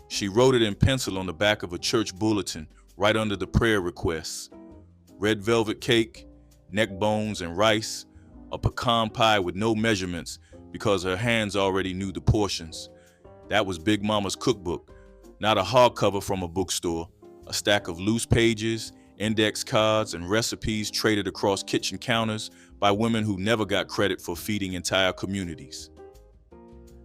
She wrote it in pencil on the back of a church bulletin, right under the prayer requests. Red velvet cake, neck bones and rice, a pecan pie with no measurements because her hands already knew the portions. That was Big Mama's cookbook, not a hardcover from a bookstore, a stack of loose pages, index cards, and recipes traded across kitchen counters by women who never got credit for feeding entire communities.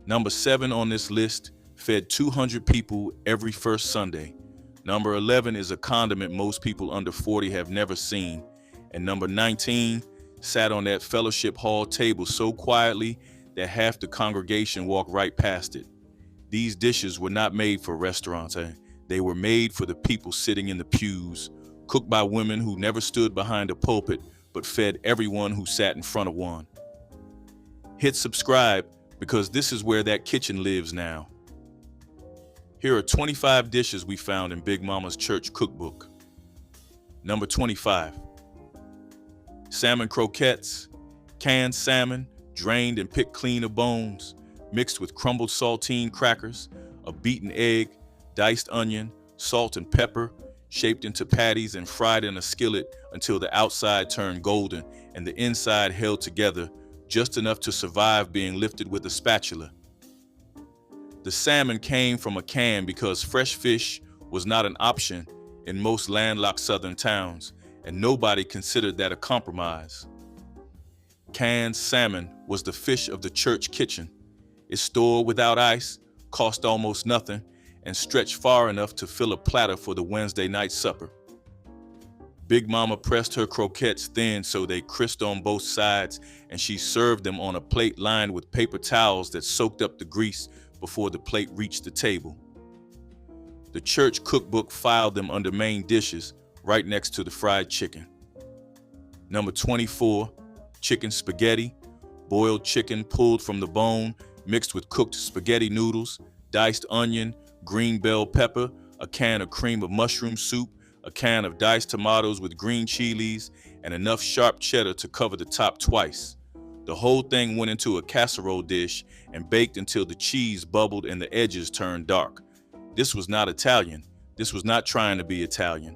Number 7 on this list fed 200 people every first Sunday. Number 11 is a condiment most people under 40 have never seen. And number 19 sat on that fellowship hall table so quietly that half the congregation walked right past it. These dishes were not made for restaurants. They were made for the people sitting in the pews, cooked by women who never stood behind a pulpit but fed everyone who sat in front of one. Hit subscribe because this is where that kitchen lives now. Here are 25 dishes we found in Big Mama's church cookbook. Number 25. Salmon croquettes, canned salmon, drained and picked clean of bones, mixed with crumbled saltine crackers, a beaten egg, diced onion, salt and pepper, shaped into patties and fried in a skillet until the outside turned golden and the inside held together just enough to survive being lifted with a spatula. The salmon came from a can because fresh fish was not an option in most landlocked southern towns, and nobody considered that a compromise. Canned salmon was the fish of the church kitchen. It stored without ice, cost almost nothing, and stretched far enough to fill a platter for the Wednesday night supper. Big Mama pressed her croquettes thin so they crisped on both sides, and she served them on a plate lined with paper towels that soaked up the grease before the plate reached the table. The church cookbook filed them under main dishes right next to the fried chicken. Number 24, chicken spaghetti, boiled chicken pulled from the bone, mixed with cooked spaghetti noodles, diced onion, green bell pepper, a can of cream of mushroom soup, a can of diced tomatoes with green chilies, and enough sharp cheddar to cover the top twice. The whole thing went into a casserole dish and baked until the cheese bubbled and the edges turned dark. This was not Italian. This was not trying to be Italian.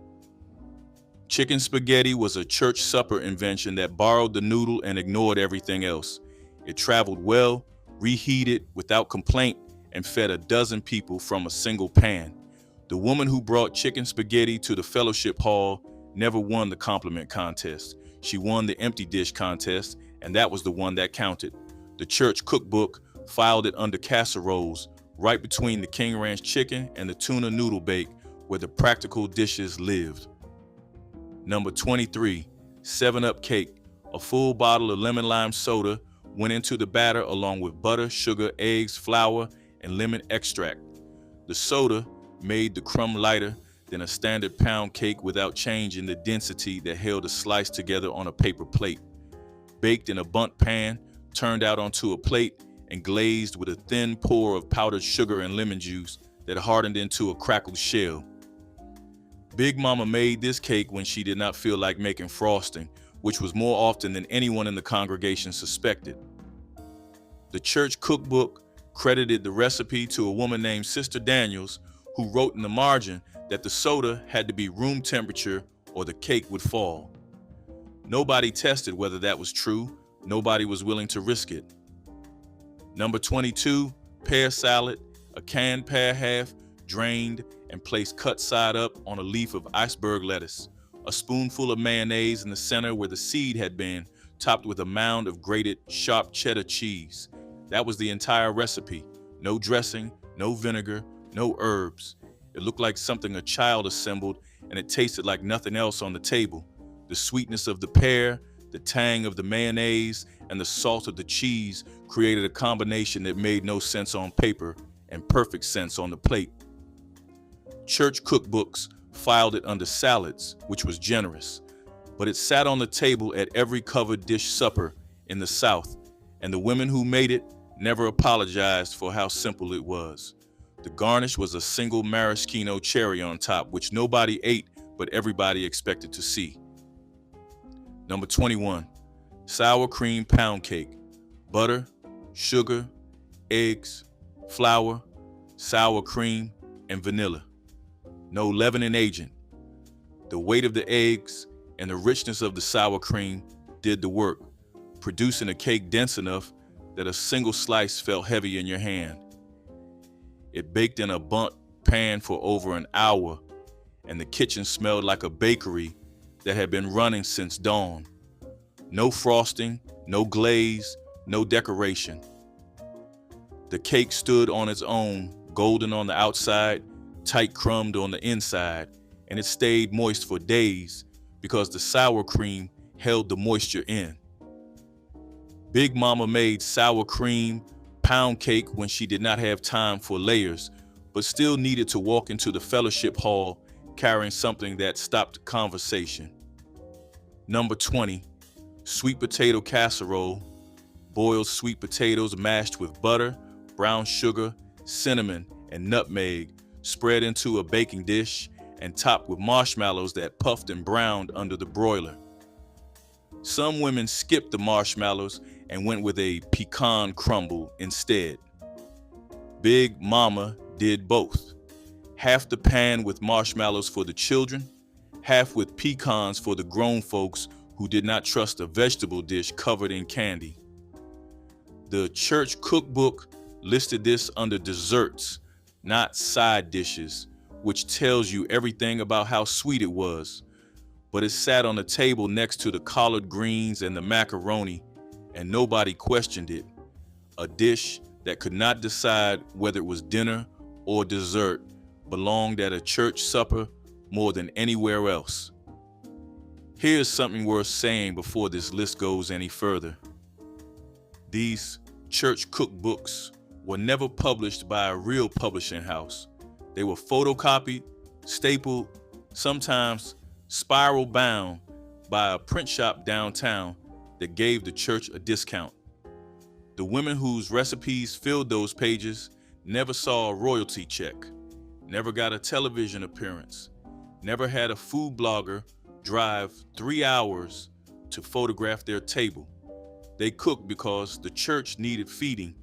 Chicken spaghetti was a church supper invention that borrowed the noodle and ignored everything else. It traveled well, reheated without complaint, and fed a dozen people from a single pan. The woman who brought chicken spaghetti to the fellowship hall never won the compliment contest. She won the empty dish contest, and that was the one that counted. The church cookbook filed it under casseroles, right between the King Ranch chicken and the tuna noodle bake, where the practical dishes lived. Number 23, 7-Up cake. A full bottle of lemon lime soda went into the batter along with butter, sugar, eggs, flour, and lemon extract. The soda made the crumb lighter than a standard pound cake without changing the density that held a slice together on a paper plate. Baked in a bundt pan, turned out onto a plate, and glazed with a thin pour of powdered sugar and lemon juice that hardened into a crackled shell. Big Mama made this cake when she did not feel like making frosting, which was more often than anyone in the congregation suspected. The church cookbook credited the recipe to a woman named Sister Daniels, who wrote in the margin that the soda had to be room temperature or the cake would fall. Nobody tested whether that was true. Nobody was willing to risk it. Number 22, pear salad, a canned pear half, drained and placed cut side up on a leaf of iceberg lettuce, a spoonful of mayonnaise in the center where the seed had been, topped with a mound of grated sharp cheddar cheese. That was the entire recipe. No dressing, no vinegar, no herbs. It looked like something a child assembled, and it tasted like nothing else on the table. The sweetness of the pear, the tang of the mayonnaise, and the salt of the cheese created a combination that made no sense on paper and perfect sense on the plate. Church cookbooks filed it under salads, which was generous, but it sat on the table at every covered dish supper in the South, and the women who made it never apologized for how simple it was. The garnish was a single maraschino cherry on top, which nobody ate, but everybody expected to see. Number 21, sour cream pound cake. Butter, sugar, eggs, flour, sour cream, and vanilla. No leavening agent. The weight of the eggs and the richness of the sour cream did the work, producing a cake dense enough that a single slice felt heavy in your hand. It baked in a burnt pan for over an hour, and the kitchen smelled like a bakery that had been running since dawn. No frosting, no glaze, no decoration. The cake stood on its own, golden on the outside, tight crumbed on the inside, and it stayed moist for days because the sour cream held the moisture in. Big Mama made sour cream pound cake when she did not have time for layers, but still needed to walk into the fellowship hall carrying something that stopped the conversation. Number 20, sweet potato casserole, boiled sweet potatoes mashed with butter, brown sugar, cinnamon, and nutmeg, spread into a baking dish and topped with marshmallows that puffed and browned under the broiler. Some women skipped the marshmallows and went with a pecan crumble instead. Big Mama did both. Half the pan with marshmallows for the children, half with pecans for the grown folks who did not trust a vegetable dish covered in candy. The church cookbook listed this under desserts, not side dishes, which tells you everything about how sweet it was. But it sat on the table next to the collard greens and the macaroni, and nobody questioned it. A dish that could not decide whether it was dinner or dessert belonged at a church supper more than anywhere else. Here's something worth saying before this list goes any further. These church cookbooks were never published by a real publishing house. They were photocopied, stapled, sometimes spiral bound by a print shop downtown that gave the church a discount. The women whose recipes filled those pages never saw a royalty check, never got a television appearance, never had a food blogger drive 3 hours to photograph their table. They cooked because the church needed feeding,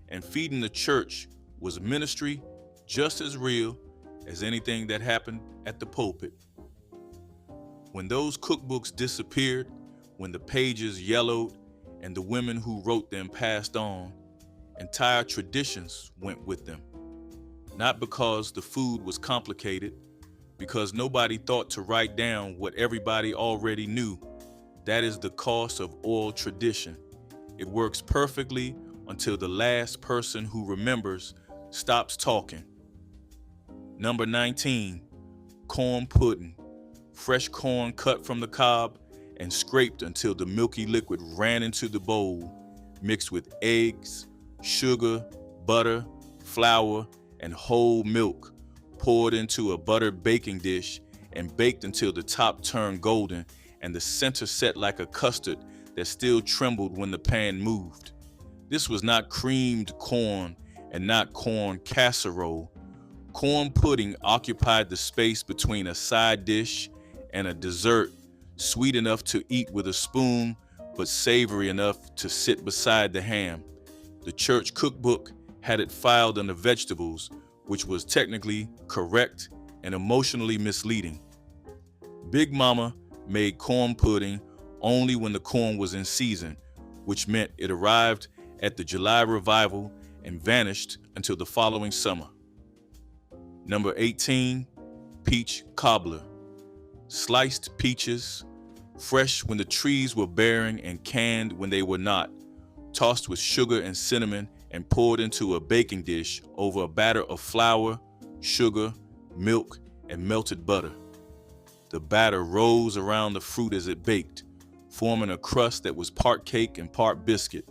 and feeding the church was a ministry just as real as anything that happened at the pulpit. When those cookbooks disappeared, when the pages yellowed and the women who wrote them passed on, entire traditions went with them. Not because the food was complicated, because nobody thought to write down what everybody already knew. That is the cost of oral tradition. It works perfectly until the last person who remembers stops talking. Number 19, corn pudding. Fresh corn cut from the cob and scraped until the milky liquid ran into the bowl, mixed with eggs, sugar, butter, flour, and whole milk, poured into a buttered baking dish and baked until the top turned golden and the center set like a custard that still trembled when the pan moved. This was not creamed corn and not corn casserole. Corn pudding occupied the space between a side dish and a dessert, sweet enough to eat with a spoon, but savory enough to sit beside the ham. The church cookbook had it filed under vegetables, which was technically correct and emotionally misleading. Big Mama made corn pudding only when the corn was in season, which meant it arrived at the July revival and vanished until the following summer. Number 18, peach cobbler. Sliced peaches, fresh when the trees were bearing and canned when they were not, tossed with sugar and cinnamon and poured into a baking dish over a batter of flour, sugar, milk, and melted butter. The batter rose around the fruit as it baked, forming a crust that was part cake and part biscuit,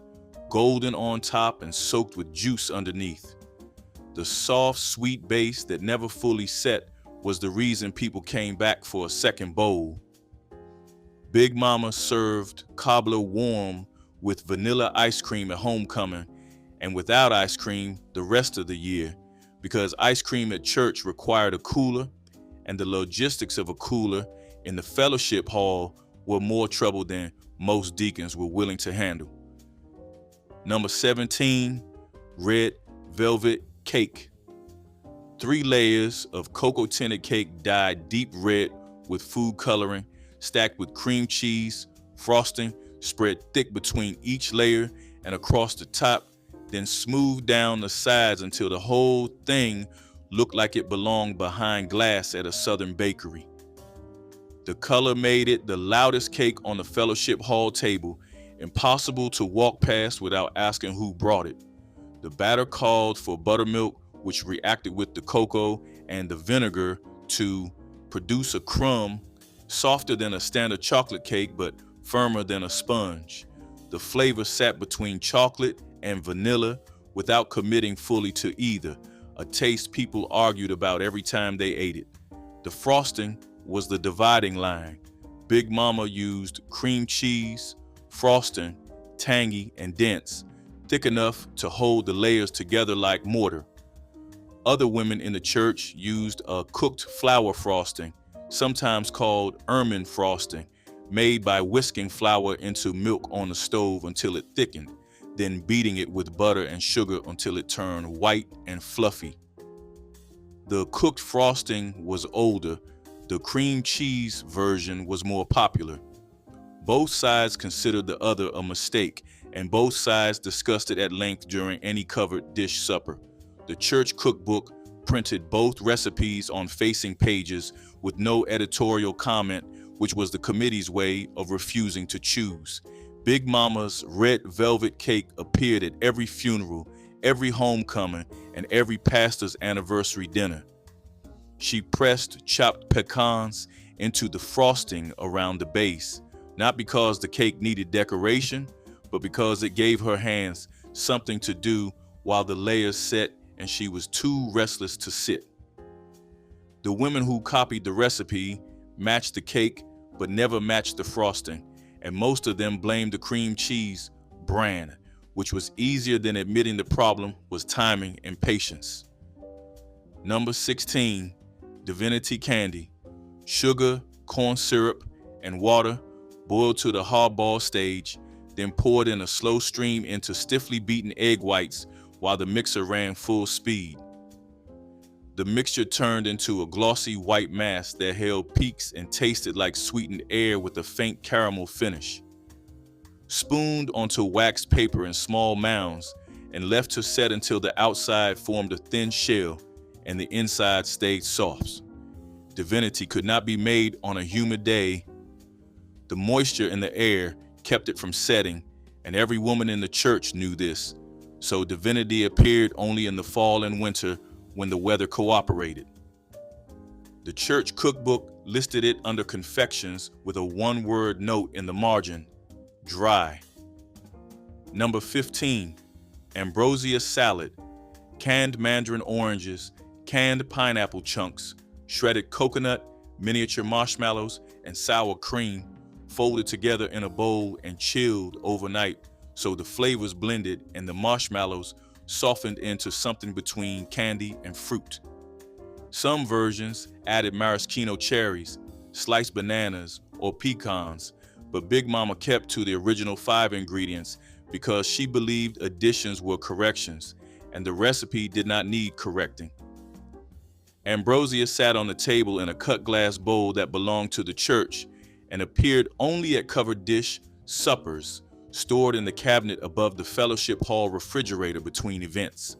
golden on top and soaked with juice underneath. The soft, sweet base that never fully set was the reason people came back for a second bowl. Big Mama served cobbler warm with vanilla ice cream at homecoming and without ice cream the rest of the year, because ice cream at church required a cooler, and the logistics of a cooler in the fellowship hall were more trouble than most deacons were willing to handle. Number 17, red velvet cake. 3 layers of cocoa-tinted cake dyed deep red with food coloring, stacked with cream cheese, frosting, spread thick between each layer and across the top, then smoothed down the sides until the whole thing looked like it belonged behind glass at a southern bakery. The color made it the loudest cake on the fellowship hall table, impossible to walk past without asking who brought it. The batter called for buttermilk, which reacted with the cocoa and the vinegar to produce a crumb softer than a standard chocolate cake but firmer than a sponge. The flavor sat between chocolate and vanilla without committing fully to either, a taste people argued about every time they ate it. The frosting was the dividing line. Big Mama used cream cheese, frosting, tangy and dense, thick enough to hold the layers together like mortar. Other women in the church used a cooked flour frosting, sometimes called ermine frosting, made by whisking flour into milk on the stove until it thickened, then beating it with butter and sugar until it turned white and fluffy. The cooked frosting was older. The cream cheese version was more popular. Both sides considered the other a mistake, and both sides discussed it at length during any covered dish supper. The church cookbook printed both recipes on facing pages with no editorial comment, which was the committee's way of refusing to choose. Big Mama's red velvet cake appeared at every funeral, every homecoming, and every pastor's anniversary dinner. She pressed chopped pecans into the frosting around the base, not because the cake needed decoration, but because it gave her hands something to do while the layers set and she was too restless to sit. The women who copied the recipe matched the cake but never matched the frosting, and most of them blamed the cream cheese brand, which was easier than admitting the problem was timing and patience. Number 16, divinity candy. Sugar, corn syrup, and water boiled to the hardball stage, then poured in a slow stream into stiffly beaten egg whites while the mixer ran full speed. The mixture turned into a glossy white mass that held peaks and tasted like sweetened air with a faint caramel finish. Spooned onto waxed paper in small mounds and left to set until the outside formed a thin shell and the inside stayed soft. Divinity could not be made on a humid day. The moisture in the air kept it from setting, and every woman in the church knew this, so divinity appeared only in the fall and winter when the weather cooperated. The church cookbook listed it under confections with a one-word note in the margin: dry. Number 15, ambrosia salad, canned mandarin oranges, canned pineapple chunks, shredded coconut, miniature marshmallows, and sour cream folded together in a bowl and chilled overnight so the flavors blended and the marshmallows softened into something between candy and fruit. Some versions added maraschino cherries, sliced bananas, or pecans, but Big Mama kept to the original 5 ingredients because she believed additions were corrections, and the recipe did not need correcting. Ambrosia sat on the table in a cut glass bowl that belonged to the church and appeared only at covered dish suppers, stored in the cabinet above the fellowship hall refrigerator between events.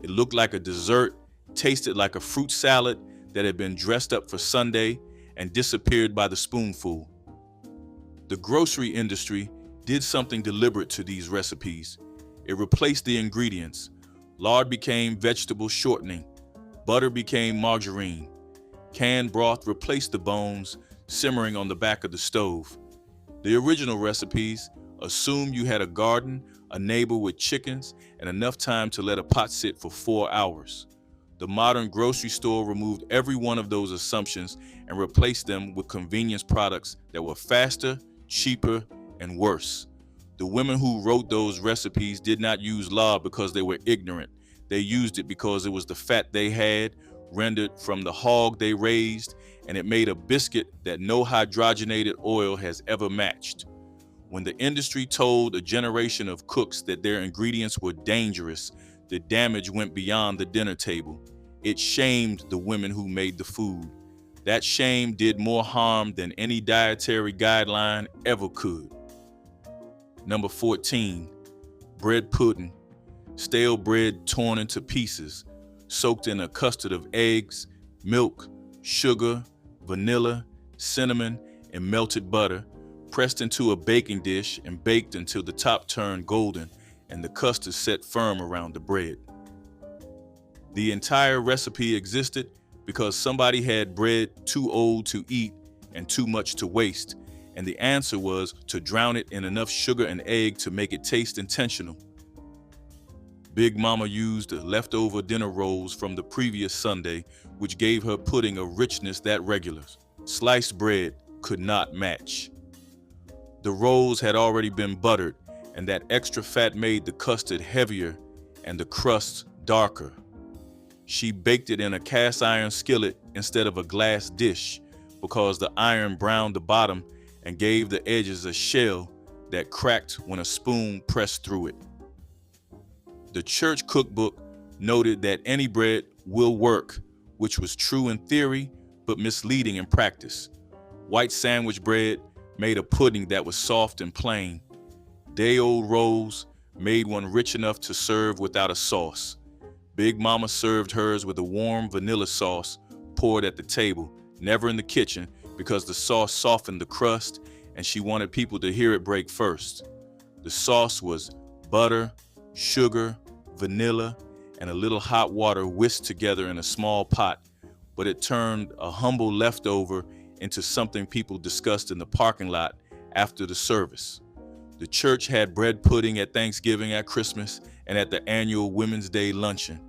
It looked like a dessert, tasted like a fruit salad that had been dressed up for Sunday, and disappeared by the spoonful. The grocery industry did something deliberate to these recipes. It replaced the ingredients. Lard became vegetable shortening. Butter became margarine. Canned broth replaced the bones, simmering on the back of the stove. The original recipes assumed you had a garden, a neighbor with chickens, and enough time to let a pot sit for 4 hours. The modern grocery store removed every one of those assumptions and replaced them with convenience products that were faster, cheaper, and worse. The women who wrote those recipes did not use lard because they were ignorant. They used it because it was the fat they had, rendered from the hog they raised, and it made a biscuit that no hydrogenated oil has ever matched. When the industry told a generation of cooks that their ingredients were dangerous, the damage went beyond the dinner table. It shamed the women who made the food. That shame did more harm than any dietary guideline ever could. Number 14, bread pudding. Stale bread torn into pieces, soaked in a custard of eggs, milk, sugar, vanilla, cinnamon, and melted butter, pressed into a baking dish and baked until the top turned golden and the custard set firm around the bread. The entire recipe existed because somebody had bread too old to eat and too much to waste, and the answer was to drown it in enough sugar and egg to make it taste intentional. Big Mama used the leftover dinner rolls from the previous Sunday, which gave her pudding a richness that regular sliced bread could not match. The rolls had already been buttered, and that extra fat made the custard heavier and the crust darker. She baked it in a cast iron skillet instead of a glass dish because the iron browned the bottom and gave the edges a shell that cracked when a spoon pressed through it. The church cookbook noted that any bread will work, which was true in theory but misleading in practice. White sandwich bread made a pudding that was soft and plain. Day-old rolls made one rich enough to serve without a sauce. Big Mama served hers with a warm vanilla sauce poured at the table, never in the kitchen, because the sauce softened the crust and she wanted people to hear it break first. The sauce was butter, sugar, vanilla, and a little hot water whisked together in a small pot, but it turned a humble leftover into something people discussed in the parking lot after the service. The church had bread pudding at Thanksgiving, at Christmas, and at the annual Women's Day luncheon.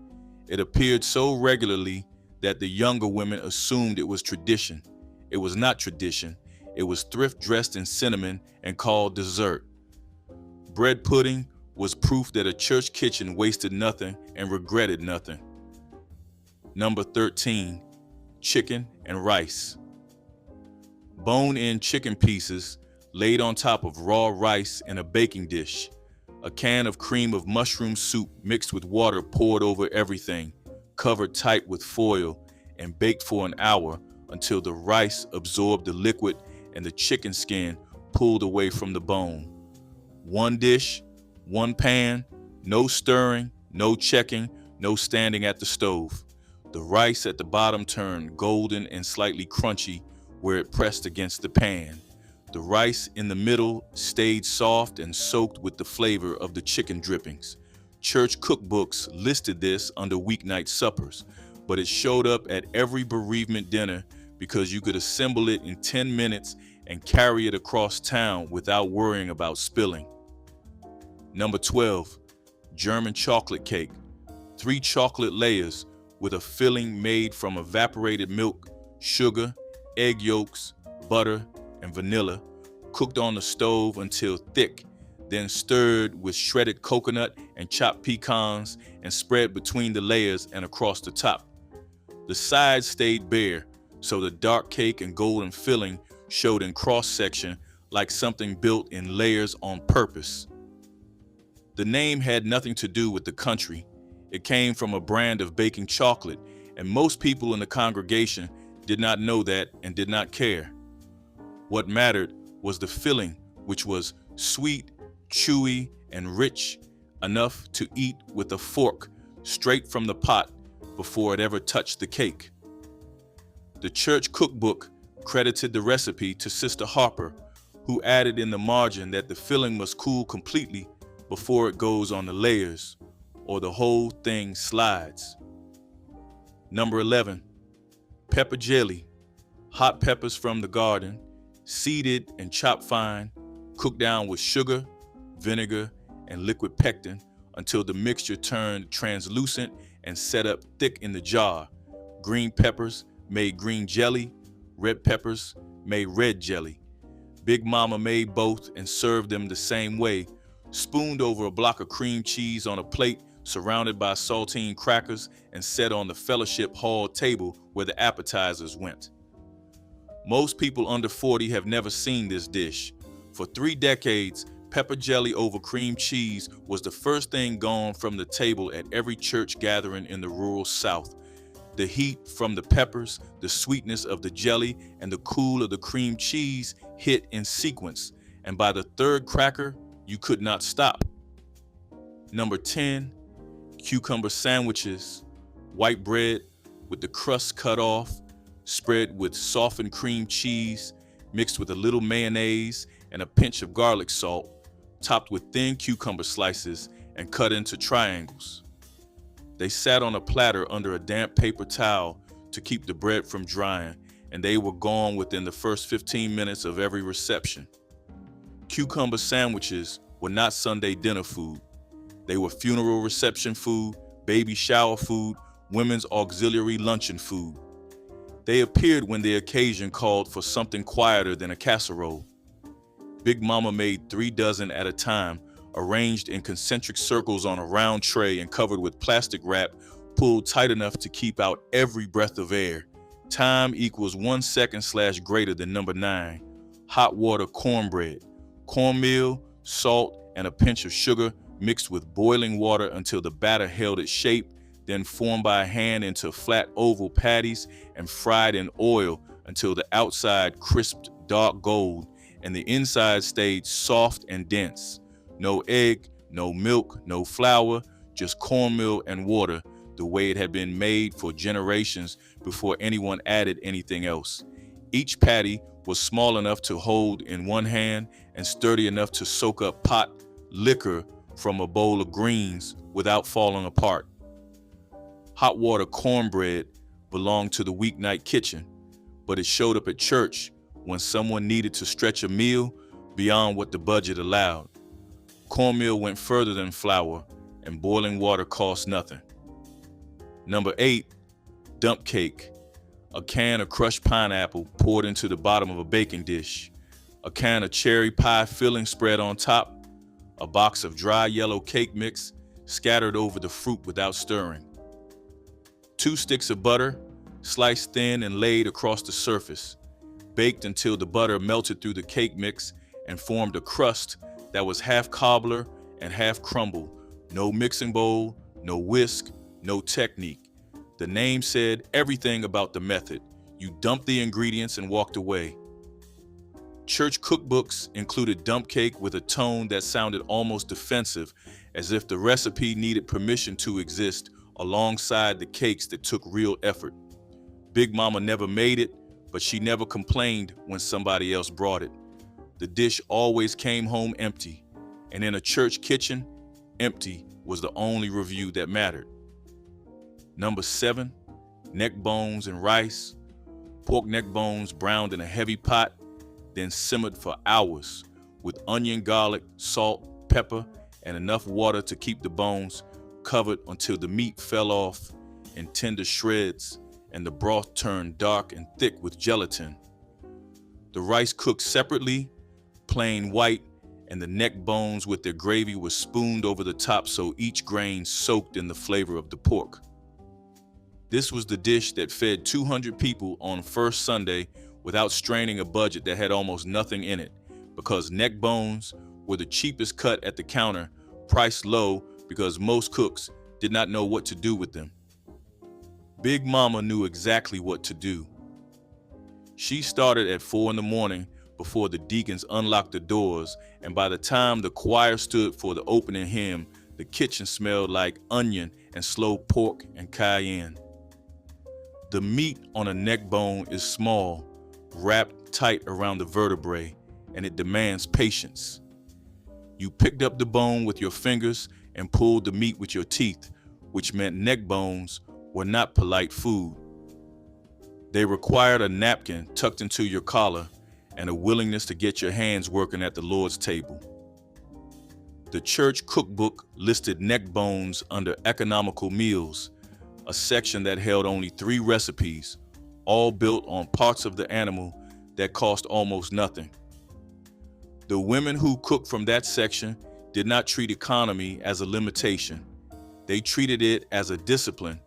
It appeared so regularly that the younger women assumed it was tradition. It was not tradition. It was thrift dressed in cinnamon and called dessert. Bread pudding was proof that a church kitchen wasted nothing and regretted nothing. Number 13, chicken and rice. Bone-in chicken pieces laid on top of raw rice in a baking dish. A can of cream of mushroom soup mixed with water poured over everything, covered tight with foil, and baked for an hour until the rice absorbed the liquid and the chicken skin pulled away from the bone. One dish, one pan, no stirring, no checking, no standing at the stove. The rice at the bottom turned golden and slightly crunchy where it pressed against the pan. The rice in the middle stayed soft and soaked with the flavor of the chicken drippings. Church cookbooks listed this under weeknight suppers, but it showed up at every bereavement dinner because you could assemble it in 10 minutes and carry it across town without worrying about spilling. Number 12, German chocolate cake. 3 chocolate layers with a filling made from evaporated milk, sugar, egg yolks, butter, and vanilla, cooked on the stove until thick, then stirred with shredded coconut and chopped pecans and spread between the layers and across the top. The sides stayed bare, so the dark cake and golden filling showed in cross-section like something built in layers on purpose. The name had nothing to do with the country. It came from a brand of baking chocolate, and most people in the congregation did not know that and did not care. What mattered was the filling, which was sweet, chewy, and rich enough to eat with a fork straight from the pot before it ever touched the cake. The church cookbook credited the recipe to Sister Harper, who added in the margin that the filling must cool completely before it goes on the layers, or the whole thing slides. Number 11, pepper jelly. Hot peppers from the garden, seeded and chopped fine, cooked down with sugar, vinegar, and liquid pectin until the mixture turned translucent and set up thick in the jar. Green peppers made green jelly, red peppers made red jelly. Big Mama made both and served them the same way, spooned over a block of cream cheese on a plate surrounded by saltine crackers and set on the fellowship hall table where the appetizers went. Most people under 40 have never seen this dish. For 3 decades, pepper jelly over cream cheese was the first thing gone from the table at every church gathering in the rural South. The heat from the peppers, the sweetness of the jelly, and the cool of the cream cheese hit in sequence, and by the third cracker, you could not stop. Number 10, cucumber sandwiches, white bread with the crust cut off, spread with softened cream cheese, mixed with a little mayonnaise and a pinch of garlic salt, topped with thin cucumber slices and cut into triangles. They sat on a platter under a damp paper towel to keep the bread from drying, and they were gone within the first 15 minutes of every reception. Cucumber sandwiches were not Sunday dinner food. They were funeral reception food, baby shower food, women's auxiliary luncheon food. They appeared when the occasion called for something quieter than a casserole. Big Mama made 3 dozen at a time, arranged in concentric circles on a round tray and covered with plastic wrap, pulled tight enough to keep out every breath of air. Time equals 1 second / greater than number 9. Hot water cornbread. Cornmeal, salt, and a pinch of sugar mixed with boiling water until the batter held its shape, then formed by hand into flat oval patties and fried in oil until the outside crisped dark gold and the inside stayed soft and dense. No egg, no milk, no flour, just cornmeal and water, the way it had been made for generations before anyone added anything else. Each patty was small enough to hold in one hand and sturdy enough to soak up Potlikker from a bowl of greens without falling apart. Hot water cornbread belonged to the weeknight kitchen, but it showed up at church when someone needed to stretch a meal beyond what the budget allowed. Cornmeal went further than flour, and boiling water cost nothing. Number 8, dump cake. A can of crushed pineapple poured into the bottom of a baking dish. A can of cherry pie filling spread on top. A box of dry yellow cake mix scattered over the fruit without stirring. 2 sticks of butter, sliced thin and laid across the surface, baked until the butter melted through the cake mix and formed a crust that was half cobbler and half crumble. No mixing bowl, no whisk, no technique. The name said everything about the method. You dumped the ingredients and walked away. Church cookbooks included dump cake with a tone that sounded almost defensive, as if the recipe needed permission to exist alongside the cakes that took real effort. Big Mama never made it, but she never complained when somebody else brought it. The dish always came home empty, and in a church kitchen, empty was the only review that mattered. Number 7, neck bones and rice. Pork neck bones browned in a heavy pot, then simmered for hours with onion, garlic, salt, pepper, and enough water to keep the bones covered until the meat fell off in tender shreds and the broth turned dark and thick with gelatin. The rice cooked separately, plain white, and the neck bones with their gravy were spooned over the top so each grain soaked in the flavor of the pork. This was the dish that fed 200 people on first Sunday without straining a budget that had almost nothing in it, because neck bones were the cheapest cut at the counter, priced low because most cooks did not know what to do with them. Big Mama knew exactly what to do. She started at 4 a.m. before the deacons unlocked the doors, and by the time the choir stood for the opening hymn, the kitchen smelled like onion and slow pork and cayenne. The meat on a neck bone is small, wrapped tight around the vertebrae, and it demands patience. You picked up the bone with your fingers and pulled the meat with your teeth, which meant neck bones were not polite food. They required a napkin tucked into your collar and a willingness to get your hands working at the Lord's table. The church cookbook listed neck bones under economical meals, a section that held only 3 recipes, all built on parts of the animal that cost almost nothing. The women who cooked from that section did not treat economy as a limitation. They treated it as a discipline,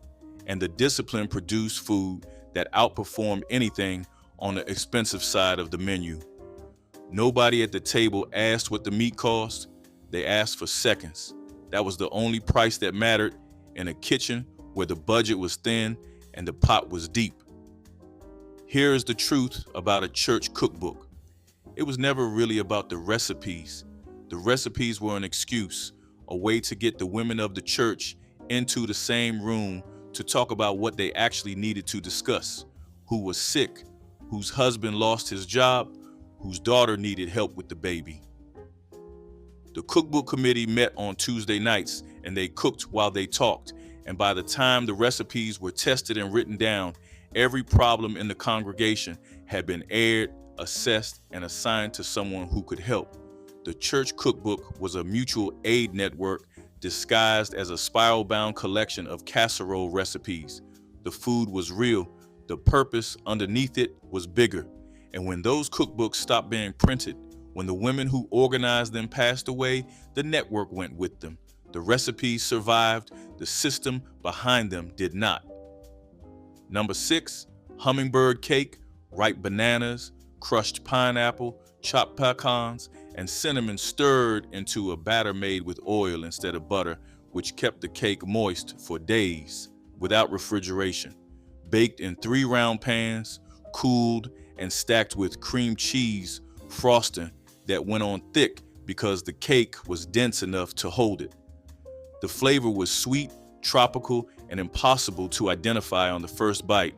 and the discipline produced food that outperformed anything on the expensive side of the menu. Nobody at the table asked what the meat cost. They asked for seconds. That was the only price that mattered in a kitchen where the budget was thin and the pot was deep. Here is the truth about a church cookbook. It was never really about the recipes. The recipes were an excuse, a way to get the women of the church into the same room to talk about what they actually needed to discuss: who was sick, whose husband lost his job, whose daughter needed help with the baby. The cookbook committee met on Tuesday nights, and they cooked while they talked, and by the time the recipes were tested and written down, every problem in the congregation had been aired, assessed, and assigned to someone who could help. The church cookbook was a mutual aid network disguised as a spiral-bound collection of casserole recipes. The food was real. The purpose underneath it was bigger. And when those cookbooks stopped being printed, when the women who organized them passed away, the network went with them. The recipes survived. The system behind them did not. Number 6, hummingbird cake, ripe bananas, crushed pineapple, chopped pecans, and cinnamon stirred into a batter made with oil instead of butter, which kept the cake moist for days without refrigeration. Baked in 3 round pans, cooled, and stacked with cream cheese frosting that went on thick because the cake was dense enough to hold it. The flavor was sweet, tropical, and impossible to identify on the first bite.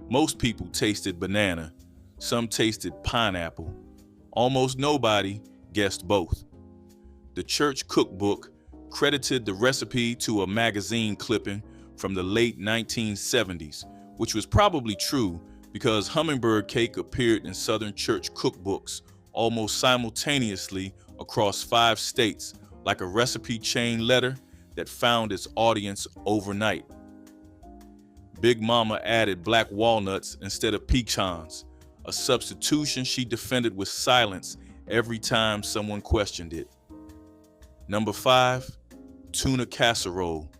Most people tasted banana. Some tasted pineapple. Almost nobody guessed both. The church cookbook credited the recipe to a magazine clipping from the late 1970s, which was probably true because hummingbird cake appeared in Southern church cookbooks almost simultaneously across 5 states, like a recipe chain letter that found its audience overnight. Big Mama added black walnuts instead of pecans, a substitution she defended with silence every time someone questioned it. Number 5, tuna casserole.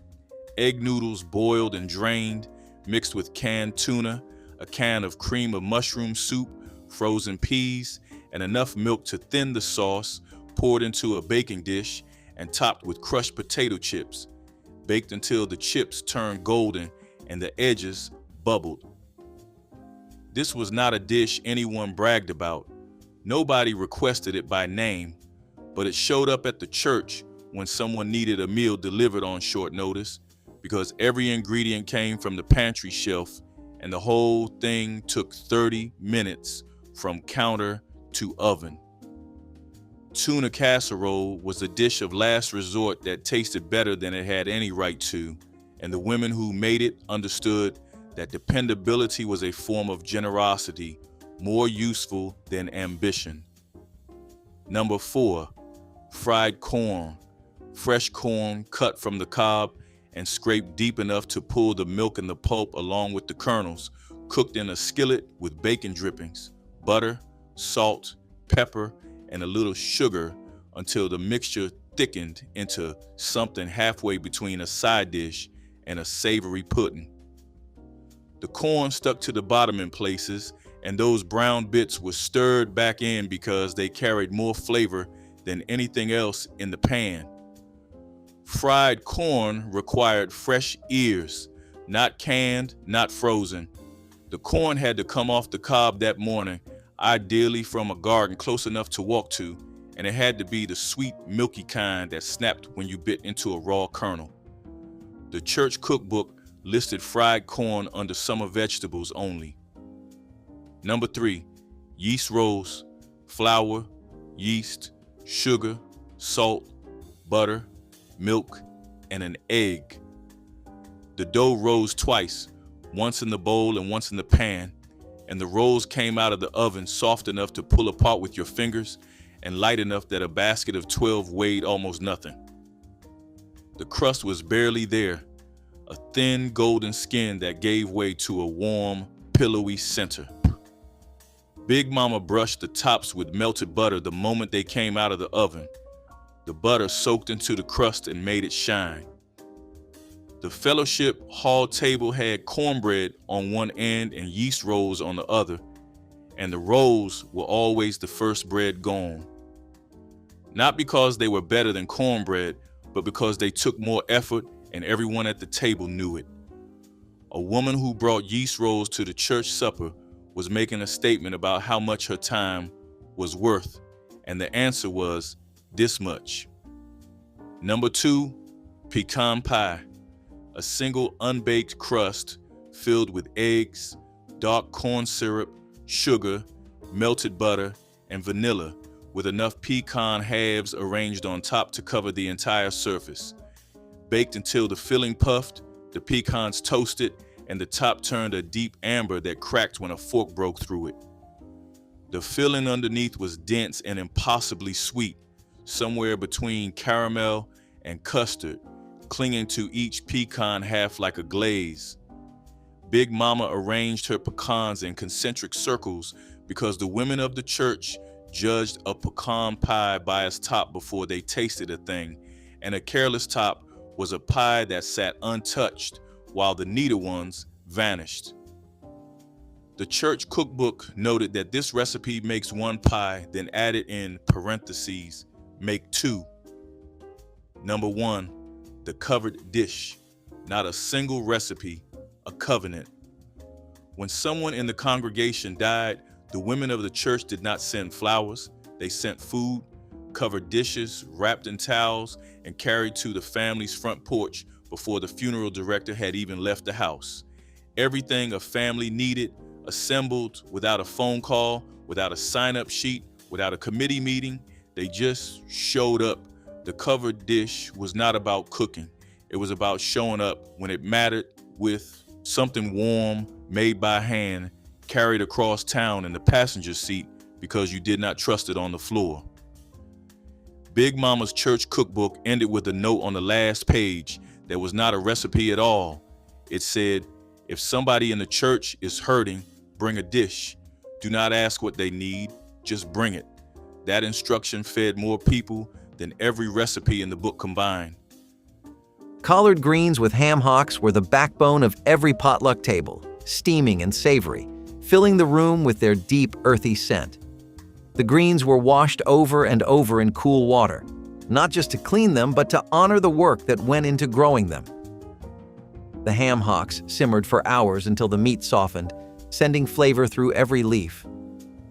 Egg noodles boiled and drained, mixed with canned tuna, a can of cream of mushroom soup, frozen peas, and enough milk to thin the sauce, poured into a baking dish, and topped with crushed potato chips, baked until the chips turned golden and the edges bubbled. This was not a dish anyone bragged about. Nobody requested it by name, but it showed up at the church when someone needed a meal delivered on short notice, because every ingredient came from the pantry shelf, and the whole thing took 30 minutes from counter to oven. Tuna casserole was a dish of last resort that tasted better than it had any right to, and the women who made it understood that dependability was a form of generosity, more useful than ambition. Number 4, fried corn. Fresh corn cut from the cob and scraped deep enough to pull the milk and the pulp along with the kernels, cooked in a skillet with bacon drippings, butter, salt, pepper, and a little sugar until the mixture thickened into something halfway between a side dish and a savory pudding. The corn stuck to the bottom in places, and those brown bits were stirred back in because they carried more flavor than anything else in the pan. Fried corn required fresh ears, not canned, not frozen. The corn had to come off the cob that morning, ideally from a garden close enough to walk to, and it had to be the sweet, milky kind that snapped when you bit into a raw kernel. The church cookbook listed fried corn under summer vegetables only. Number 3, yeast rolls. Flour, yeast, sugar, salt, butter, milk, and an egg. The dough rose twice, once in the bowl and once in the pan, and the rolls came out of the oven soft enough to pull apart with your fingers and light enough that a basket of 12 weighed almost nothing. The crust was barely there, a thin golden skin that gave way to a warm, pillowy center. Big Mama brushed the tops with melted butter the moment they came out of the oven. The butter soaked into the crust and made it shine. The fellowship hall table had cornbread on one end and yeast rolls on the other, and the rolls were always the first bread gone. Not because they were better than cornbread, but because they took more effort and everyone at the table knew it. A woman who brought yeast rolls to the church supper was making a statement about how much her time was worth, and the answer was this much. Number 2, pecan pie, a single unbaked crust filled with eggs, dark corn syrup, sugar, melted butter, and vanilla, with enough pecan halves arranged on top to cover the entire surface. Baked until the filling puffed, the pecans toasted, and the top turned a deep amber that cracked when a fork broke through it. The filling underneath was dense and impossibly sweet, somewhere between caramel and custard, clinging to each pecan half like a glaze. Big Mama arranged her pecans in concentric circles because the women of the church judged a pecan pie by its top before they tasted a thing, and a careless top was a pie that sat untouched, while the neater ones vanished. The church cookbook noted that this recipe makes 1 pie, then added in parentheses, make 2. Number 1, the covered dish. Not a single recipe, a covenant. When someone in the congregation died, the women of the church did not send flowers. They sent food, covered dishes, wrapped in towels, and carried to the family's front porch before the funeral director had even left the house. Everything a family needed, assembled without a phone call, without a sign-up sheet, without a committee meeting. They just showed up. The covered dish was not about cooking. It was about showing up when it mattered, with something warm, made by hand, carried across town in the passenger seat because you did not trust it on the floor. Big Mama's church cookbook ended with a note on the last page that was not a recipe at all. It said, if somebody in the church is hurting, bring a dish. Do not ask what they need, just bring it. That instruction fed more people than every recipe in the book combined. Collard greens with ham hocks were the backbone of every potluck table, steaming and savory, filling the room with their deep, earthy scent. The greens were washed over and over in cool water, not just to clean them, but to honor the work that went into growing them. The ham hocks simmered for hours until the meat softened, sending flavor through every leaf.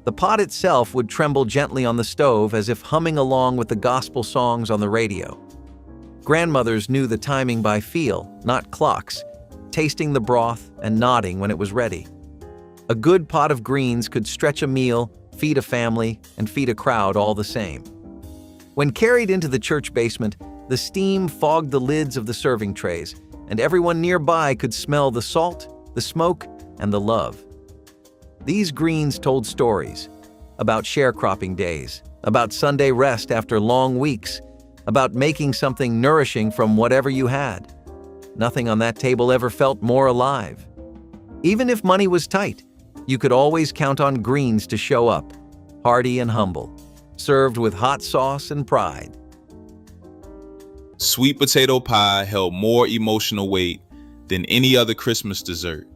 The pot itself would tremble gently on the stove as if humming along with the gospel songs on the radio. Grandmothers knew the timing by feel, not clocks, tasting the broth and nodding when it was ready. A good pot of greens could stretch a meal, feed a family, and feed a crowd all the same. When carried into the church basement, the steam fogged the lids of the serving trays, and everyone nearby could smell the salt, the smoke, and the love. These greens told stories about sharecropping days, about Sunday rest after long weeks, about making something nourishing from whatever you had. Nothing on that table ever felt more alive. Even if money was tight, you could always count on greens to show up, hearty and humble, served with hot sauce and pride. Sweet potato pie held more emotional weight than any other Christmas dessert,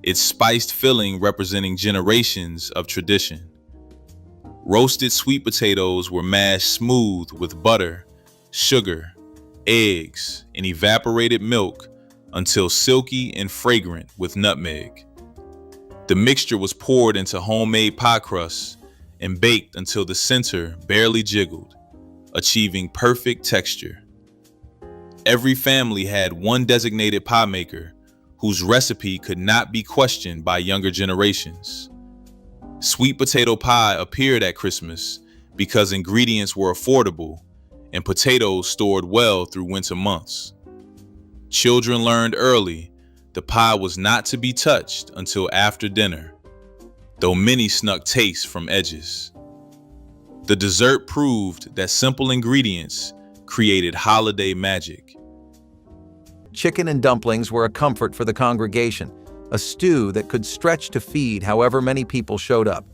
its spiced filling representing generations of tradition. Roasted sweet potatoes were mashed smooth with butter, sugar, eggs, and evaporated milk until silky and fragrant with nutmeg. The mixture was poured into homemade pie crusts and baked until the center barely jiggled, achieving perfect texture. Every family had one designated pie maker whose recipe could not be questioned by younger generations. Sweet potato pie appeared at Christmas because ingredients were affordable and potatoes stored well through winter months. Children learned early the pie was not to be touched until after dinner, though many snuck taste from edges. The dessert proved that simple ingredients created holiday magic. Chicken and dumplings were a comfort for the congregation, a stew that could stretch to feed however many people showed up.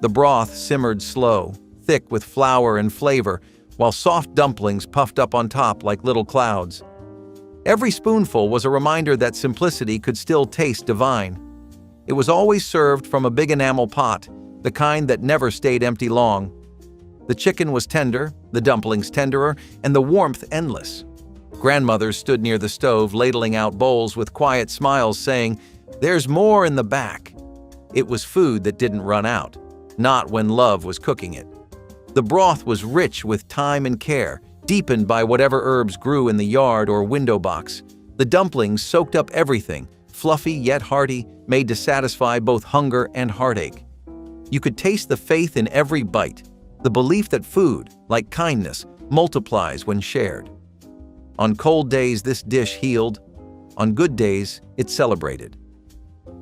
The broth simmered slow, thick with flour and flavor, while soft dumplings puffed up on top like little clouds. Every spoonful was a reminder that simplicity could still taste divine. It was always served from a big enamel pot, the kind that never stayed empty long. The chicken was tender, the dumplings tenderer, and the warmth endless. Grandmothers stood near the stove, ladling out bowls with quiet smiles, saying, "There's more in the back." It was food that didn't run out, not when love was cooking it. The broth was rich with time and care, deepened by whatever herbs grew in the yard or window box. The dumplings soaked up everything, fluffy yet hearty, made to satisfy both hunger and heartache. You could taste the faith in every bite, the belief that food, like kindness, multiplies when shared. On cold days, this dish healed. On good days, it celebrated.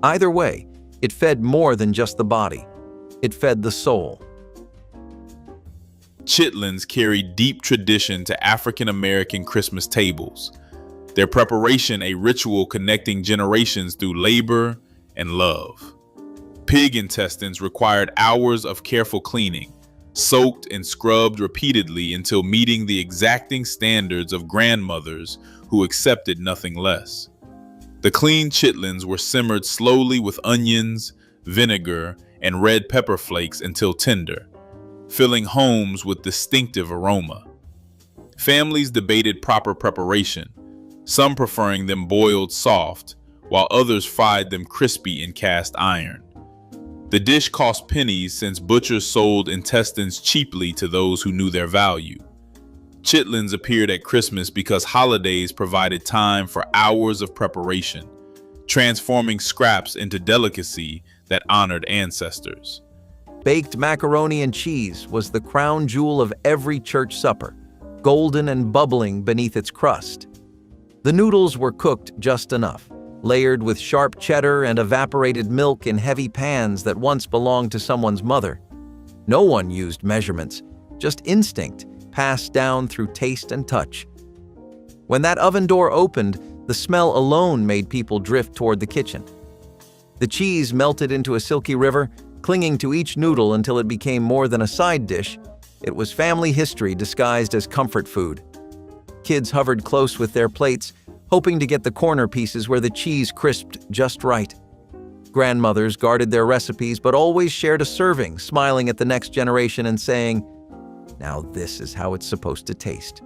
Either way, it fed more than just the body. It fed the soul. Chitlins carry deep tradition to African American Christmas tables, their preparation a ritual connecting generations through labor and love. Pig intestines required hours of careful cleaning, soaked and scrubbed repeatedly until meeting the exacting standards of grandmothers who accepted nothing less. The clean chitlins were simmered slowly with onions, vinegar, and red pepper flakes until tender, filling homes with distinctive aroma. Families debated proper preparation, some preferring them boiled soft, while others fried them crispy in cast iron. The dish cost pennies since butchers sold intestines cheaply to those who knew their value. Chitlins appeared at Christmas because holidays provided time for hours of preparation, transforming scraps into delicacy that honored ancestors. Baked macaroni and cheese was the crown jewel of every church supper, golden and bubbling beneath its crust. The noodles were cooked just enough, layered with sharp cheddar and evaporated milk in heavy pans that once belonged to someone's mother. No one used measurements, just instinct, passed down through taste and touch. When that oven door opened, the smell alone made people drift toward the kitchen. The cheese melted into a silky river, clinging to each noodle until it became more than a side dish. It was family history disguised as comfort food. Kids hovered close with their plates, hoping to get the corner pieces where the cheese crisped just right. Grandmothers guarded their recipes but always shared a serving, smiling at the next generation and saying, "Now this is how it's supposed to taste."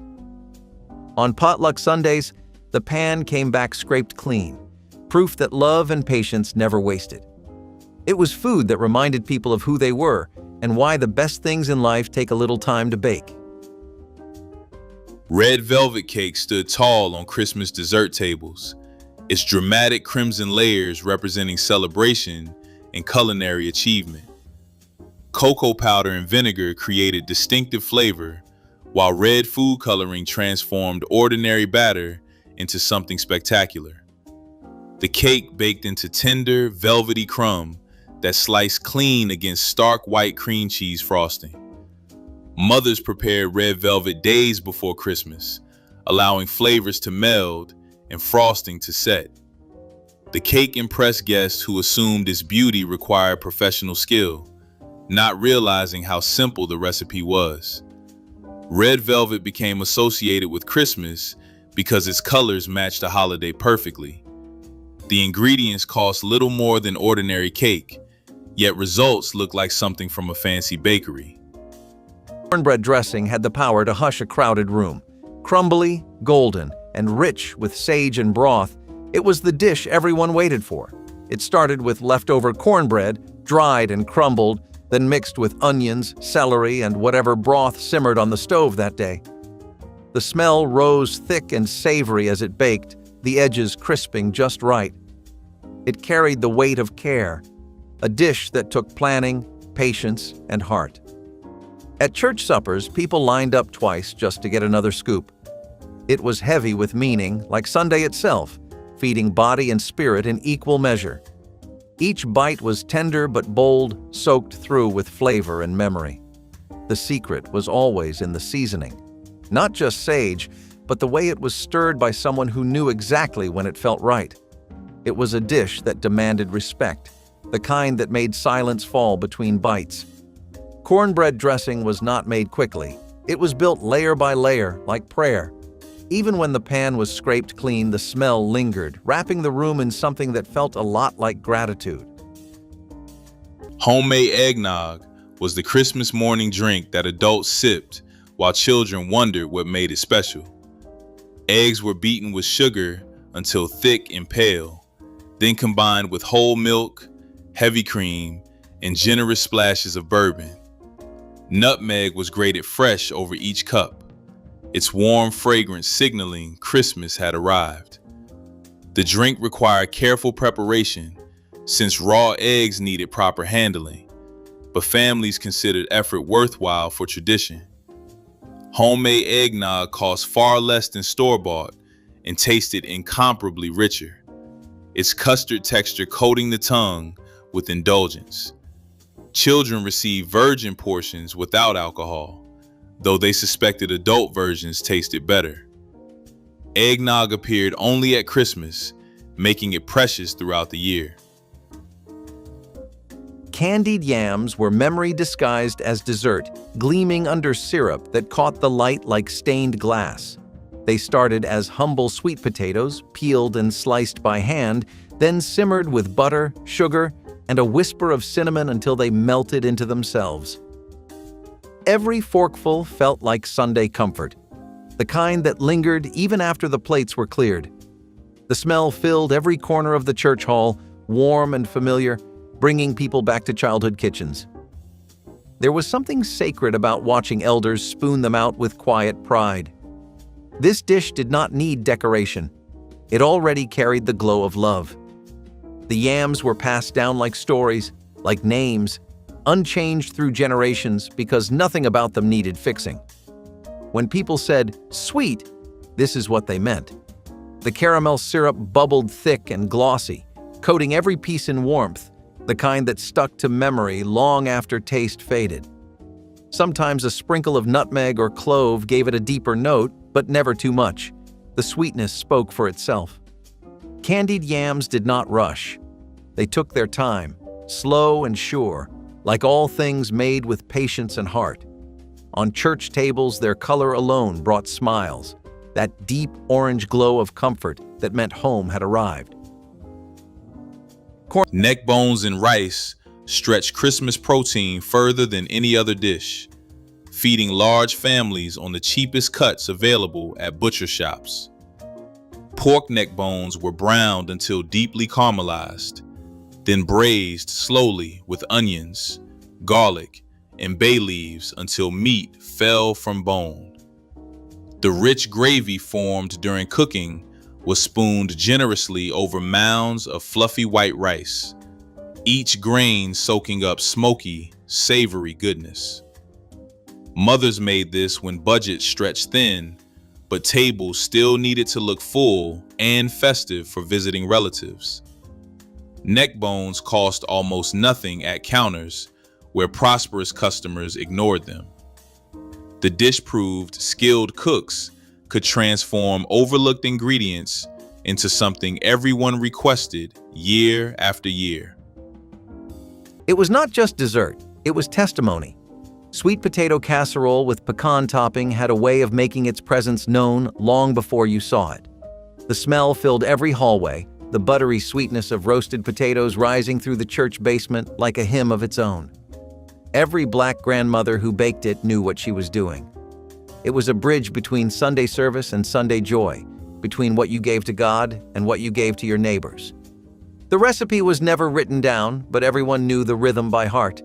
On potluck Sundays, the pan came back scraped clean, proof that love and patience never wasted. It was food that reminded people of who they were and why the best things in life take a little time to bake. Red velvet cake stood tall on Christmas dessert tables, its dramatic crimson layers representing celebration and culinary achievement. Cocoa powder and vinegar created distinctive flavor, while red food coloring transformed ordinary batter into something spectacular. The cake baked into tender, velvety crumb that sliced clean against stark white cream cheese frosting. Mothers prepared red velvet days before Christmas, allowing flavors to meld and frosting to set. The cake impressed guests who assumed its beauty required professional skill, not realizing how simple the recipe was. Red velvet became associated with Christmas because its colors matched the holiday perfectly. The ingredients cost little more than ordinary cake, yet results looked like something from a fancy bakery. Cornbread dressing had the power to hush a crowded room. Crumbly, golden, and rich with sage and broth, it was the dish everyone waited for. It started with leftover cornbread, dried and crumbled, then mixed with onions, celery, and whatever broth simmered on the stove that day. The smell rose thick and savory as it baked, the edges crisping just right. It carried the weight of care, a dish that took planning, patience, and heart. At church suppers, people lined up twice just to get another scoop. It was heavy with meaning, like Sunday itself, feeding body and spirit in equal measure. Each bite was tender but bold, soaked through with flavor and memory. The secret was always in the seasoning. Not just sage, but the way it was stirred by someone who knew exactly when it felt right. It was a dish that demanded respect, the kind that made silence fall between bites. Cornbread dressing was not made quickly. It was built layer by layer, like prayer. Even when the pan was scraped clean, the smell lingered, wrapping the room in something that felt a lot like gratitude. Homemade eggnog was the Christmas morning drink that adults sipped while children wondered what made it special. Eggs were beaten with sugar until thick and pale, then combined with whole milk, heavy cream, and generous splashes of bourbon. Nutmeg was grated fresh over each cup, its warm fragrance signaling Christmas had arrived. The drink required careful preparation, since raw eggs needed proper handling, but families considered effort worthwhile for tradition. Homemade eggnog cost far less than store-bought and tasted incomparably richer, its custard texture coating the tongue with indulgence. Children received virgin portions without alcohol, though they suspected adult versions tasted better. Eggnog appeared only at Christmas, making it precious throughout the year. Candied yams were memory disguised as dessert, gleaming under syrup that caught the light like stained glass. They started as humble sweet potatoes, peeled and sliced by hand, then simmered with butter, sugar, and a whisper of cinnamon until they melted into themselves. Every forkful felt like Sunday comfort, the kind that lingered even after the plates were cleared. The smell filled every corner of the church hall, warm and familiar, bringing people back to childhood kitchens. There was something sacred about watching elders spoon them out with quiet pride. This dish did not need decoration. It already carried the glow of love. The yams were passed down like stories, like names, unchanged through generations because nothing about them needed fixing. When people said, "sweet," this is what they meant. The caramel syrup bubbled thick and glossy, coating every piece in warmth, the kind that stuck to memory long after taste faded. Sometimes a sprinkle of nutmeg or clove gave it a deeper note, but never too much. The sweetness spoke for itself. Candied yams did not rush. They took their time, slow and sure, like all things made with patience and heart. On church tables, their color alone brought smiles, that deep orange glow of comfort that meant home had arrived. Neck bones and rice stretch Christmas protein further than any other dish, feeding large families on the cheapest cuts available at butcher shops. Pork neck bones were browned until deeply caramelized, then braised slowly with onions, garlic, and bay leaves until meat fell from bone. The rich gravy formed during cooking was spooned generously over mounds of fluffy white rice, each grain soaking up smoky, savory goodness. Mothers made this when budgets stretched thin, but tables still needed to look full and festive for visiting relatives. Neck bones cost almost nothing at counters, where prosperous customers ignored them. The dish proved skilled cooks could transform overlooked ingredients into something everyone requested year after year. It was not just dessert, it was testimony. Sweet potato casserole with pecan topping had a way of making its presence known long before you saw it. The smell filled every hallway, the buttery sweetness of roasted potatoes rising through the church basement like a hymn of its own. Every Black grandmother who baked it knew what she was doing. It was a bridge between Sunday service and Sunday joy, between what you gave to God and what you gave to your neighbors. The recipe was never written down, but everyone knew the rhythm by heart.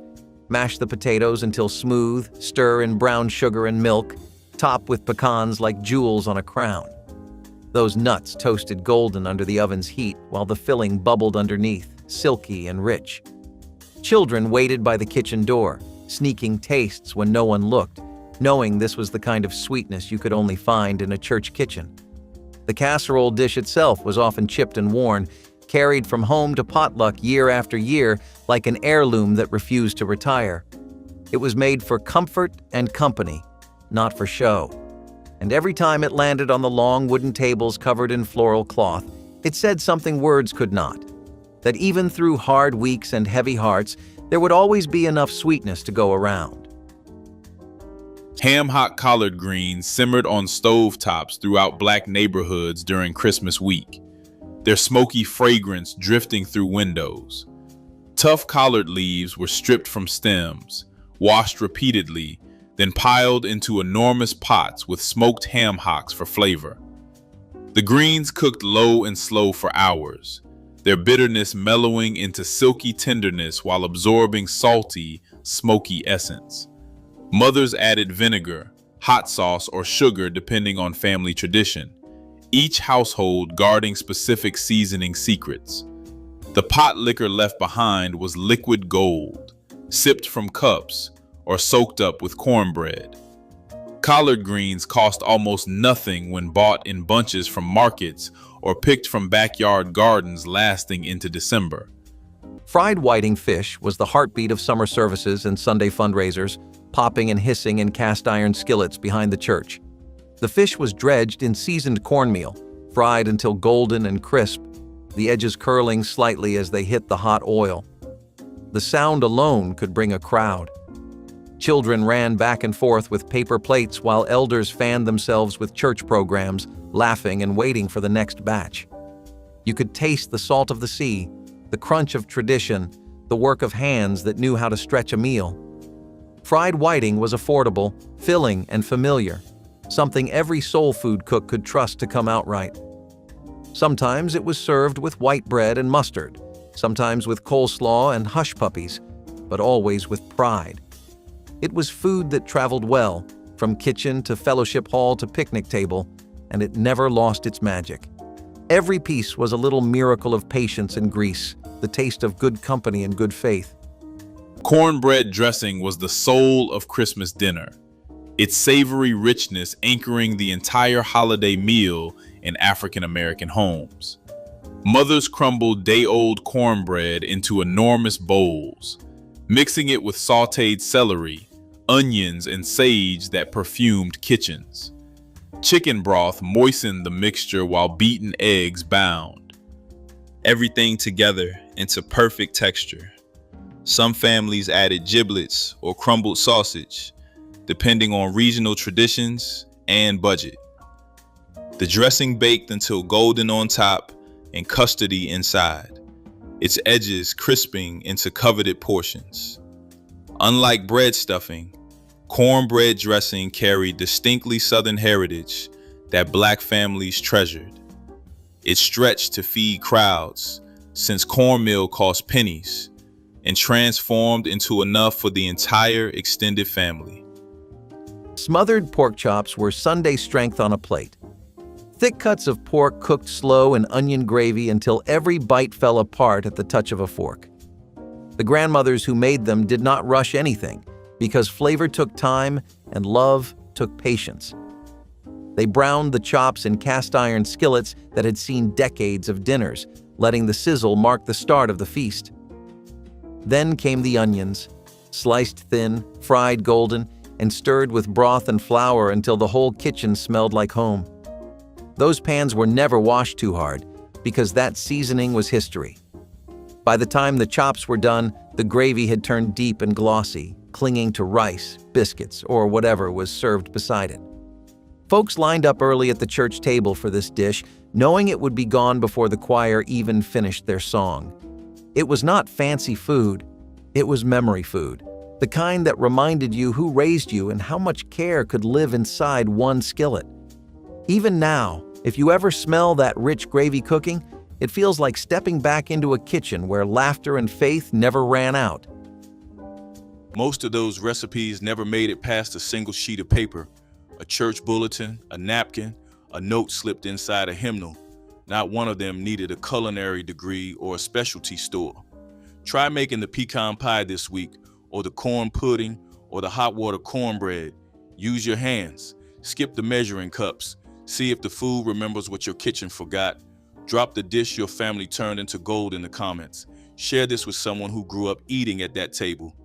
Mash the potatoes until smooth, stir in brown sugar and milk, top with pecans like jewels on a crown. Those nuts toasted golden under the oven's heat while the filling bubbled underneath, silky and rich. Children waited by the kitchen door, sneaking tastes when no one looked, knowing this was the kind of sweetness you could only find in a church kitchen. The casserole dish itself was often chipped and worn, carried from home to potluck year after year like an heirloom that refused to retire. It was made for comfort and company, not for show. And every time it landed on the long wooden tables covered in floral cloth, it said something words could not. That even through hard weeks and heavy hearts, there would always be enough sweetness to go around. Ham-hock collard greens simmered on stovetops throughout Black neighborhoods during Christmas week, their smoky fragrance drifting through windows. Tough collard leaves were stripped from stems, washed repeatedly, then piled into enormous pots with smoked ham hocks for flavor. The greens cooked low and slow for hours, their bitterness mellowing into silky tenderness while absorbing salty, smoky essence. Mothers added vinegar, hot sauce, or sugar depending on family tradition, each household guarding specific seasoning secrets. The potlikker left behind was liquid gold, sipped from cups or soaked up with cornbread. Collard greens cost almost nothing when bought in bunches from markets or picked from backyard gardens lasting into December. Fried whiting fish was the heartbeat of summer services and Sunday fundraisers, popping and hissing in cast-iron skillets behind the church. The fish was dredged in seasoned cornmeal, fried until golden and crisp, the edges curling slightly as they hit the hot oil. The sound alone could bring a crowd. Children ran back and forth with paper plates while elders fanned themselves with church programs, laughing and waiting for the next batch. You could taste the salt of the sea, the crunch of tradition, the work of hands that knew how to stretch a meal. Fried whiting was affordable, filling, and familiar, something every soul food cook could trust to come out right. Sometimes it was served with white bread and mustard, sometimes with coleslaw and hush puppies, but always with pride. It was food that traveled well, from kitchen to fellowship hall to picnic table, and it never lost its magic. Every piece was a little miracle of patience and grease, the taste of good company and good faith. Cornbread dressing was the soul of Christmas dinner, its savory richness anchoring the entire holiday meal in African American homes. Mothers crumbled day-old cornbread into enormous bowls, mixing it with sautéed celery, onions, and sage that perfumed kitchens. Chicken broth moistened the mixture while beaten eggs bound. Everything together into perfect texture. Some families added giblets or crumbled sausage, depending on regional traditions and budget. The dressing baked until golden on top and custardy inside, its edges crisping into coveted portions. Unlike bread stuffing, cornbread dressing carried distinctly Southern heritage that Black families treasured. It stretched to feed crowds, since cornmeal cost pennies, and transformed into enough for the entire extended family. Smothered pork chops were Sunday strength on a plate. Thick cuts of pork cooked slow in onion gravy until every bite fell apart at the touch of a fork. The grandmothers who made them did not rush anything, because flavor took time and love took patience. They browned the chops in cast-iron skillets that had seen decades of dinners, letting the sizzle mark the start of the feast. Then came the onions, sliced thin, fried golden, and stirred with broth and flour until the whole kitchen smelled like home. Those pans were never washed too hard, because that seasoning was history. By the time the chops were done, the gravy had turned deep and glossy, clinging to rice, biscuits, or whatever was served beside it. Folks lined up early at the church table for this dish, knowing it would be gone before the choir even finished their song. It was not fancy food, it was memory food, the kind that reminded you who raised you and how much care could live inside one skillet. Even now, if you ever smell that rich gravy cooking, it feels like stepping back into a kitchen where laughter and faith never ran out. Most of those recipes never made it past a single sheet of paper, a church bulletin, a napkin, a note slipped inside a hymnal. Not one of them needed a culinary degree or a specialty store. Try making the pecan pie this week, or the corn pudding, or the hot water cornbread. Use your hands. Skip the measuring cups. See if the food remembers what your kitchen forgot. Drop the dish your family turned into gold in the comments. Share this with someone who grew up eating at that table.